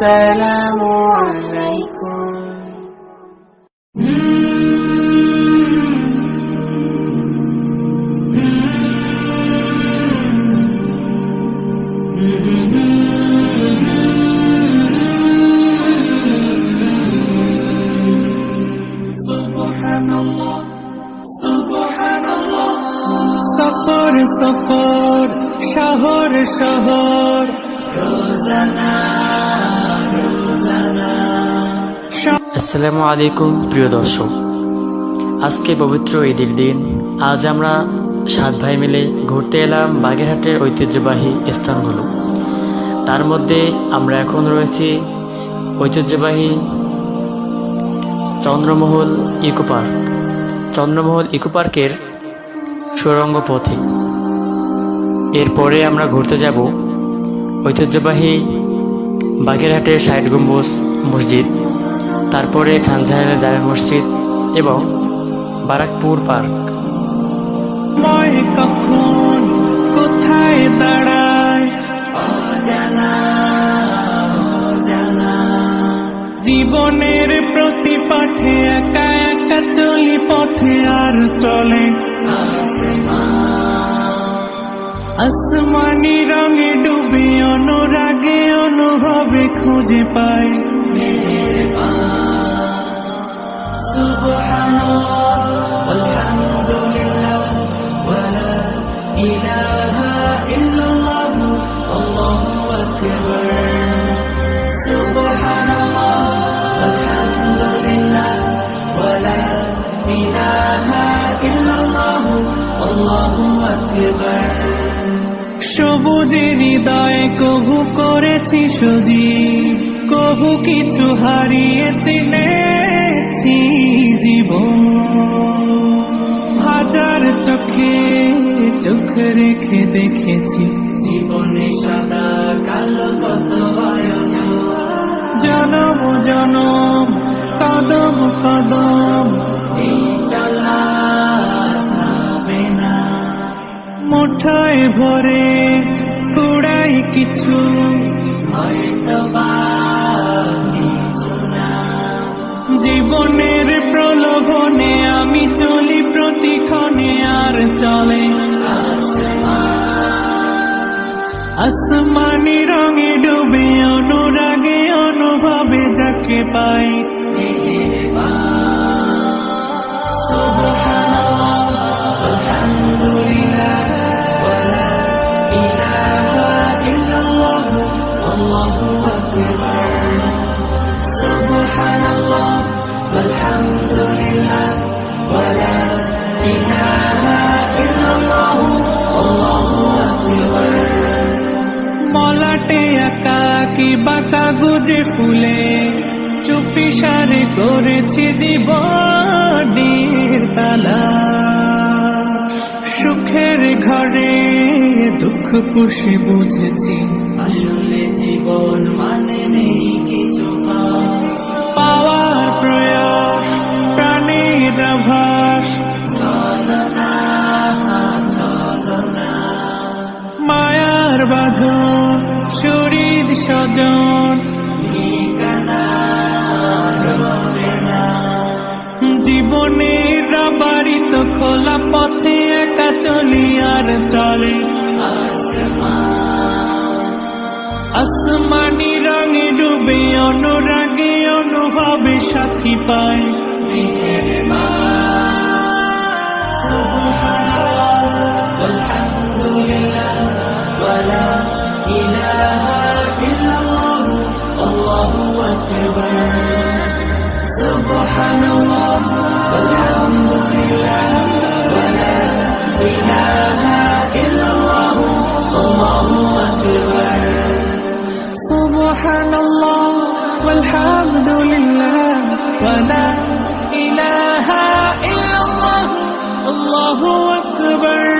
আসসালামু আলাইকুম। সফর সফর শহর শহর আসসালামু আলাইকুম প্রিয় দর্শক, আজকে পবিত্র ঈদের দিন। আজ আমরা 7 ভাই মিলে ঘুরতে এলাম বাগেরহাটের ঐতিহ্যবাহী স্থানগুলো। তার মধ্যে আমরা এখন রয়েছি ঐতিহ্যবাহী Chandramahal eco park. Chandramahal eco পার্কের সুড়ঙ্গ পথে এরপরে আমরা ঘুরতে যাব ঐতিহ্যবাহী বাগেরহাটের 60 গম্বুজ মসজিদ, তারপরে খানজাহানের জামে মসজিদ এবং বারাকপুর পার্ক। কখন কোথায় দাঁড়ায় জীবনের প্রতি পাঠে একা একা চলি পথে আর চলে আসমানি রঙে ডুবে অনুরাগে অনুভবে খুঁজে পাই সুবহানাল্লাহ আলহামদুলিল্লাহ ওয়ালা ইলাহা ইল্লাল্লাহ আল্লাহু আকবার সুবহানাল্লাহ আলহামদুলিল্লাহ ওয়ালা ইলাহা ইল্লাল্লাহ আল্লাহু আকবার। সবুজের হৃদয়ে কভু করেছি সজীব, কভু কিছু হারিয়ে চিনেছি জীবন। হাজার চোখে চোখ রেখে দেখেছি জীবনে সাদা কালো কত আয়োজন। জনম জনম কদম কদম এই চলা থামবে না। মুঠোয় ভরে কুড়াই কিছু হয়তো বা কিছু না। জীবনের প্রলোভনে আমি চলি প্রতিক্ষণে আর চলে আসমানি রঙে ডুবে অনুরাগে অনুভবে যাকে পাই সুবহানাল্লাহ আলহামদুলিল্লাহ ওয়ালা ইলাহা ইল্লাল্লাহ আল্লাহু আকবার সুবহানাল্লাহ আলহামদুলিল্লাহ ওয়ালা ইলাহা ইল্লাল্লাহ আল্লাহু আকবার। মলাটে একাকী বাঁকা গুজে ফুলে চুপি সারে করেছি জীবনের তালা। সুখের ঘরে দুঃখ খুশি বুঝেছি আসলে জীবন মানে নেই কিছু পাওয়ার প্রয়াস প্রাণের আভাস। চলনা চলনা মায়ার বাঁধন শরীর স্বজন ঠিকানা রবে না। জীবনের বাড়িতে খোলা পথে একা চলি আর চলে আসমানি রঙে ডুবে অনুরাগে অনুভবে সাথী পাই সুবহানাল্লাহ আলহামদুলিল্লাহ ওয়ালা ইলাহা ইল্লাল্লাহ আল্লাহু আকবার সুবহানাল্লাহ আলহামদুলিল্লাহ ওয়ালা ইলাহা ইল্লাল্লাহ আল্লাহু আকবার সুবহানাল্লাহ আলহামদুলিল্লাহ ওয়ালা ইলাহা ইল্লাল্লাহ আল্লাহু আকবার।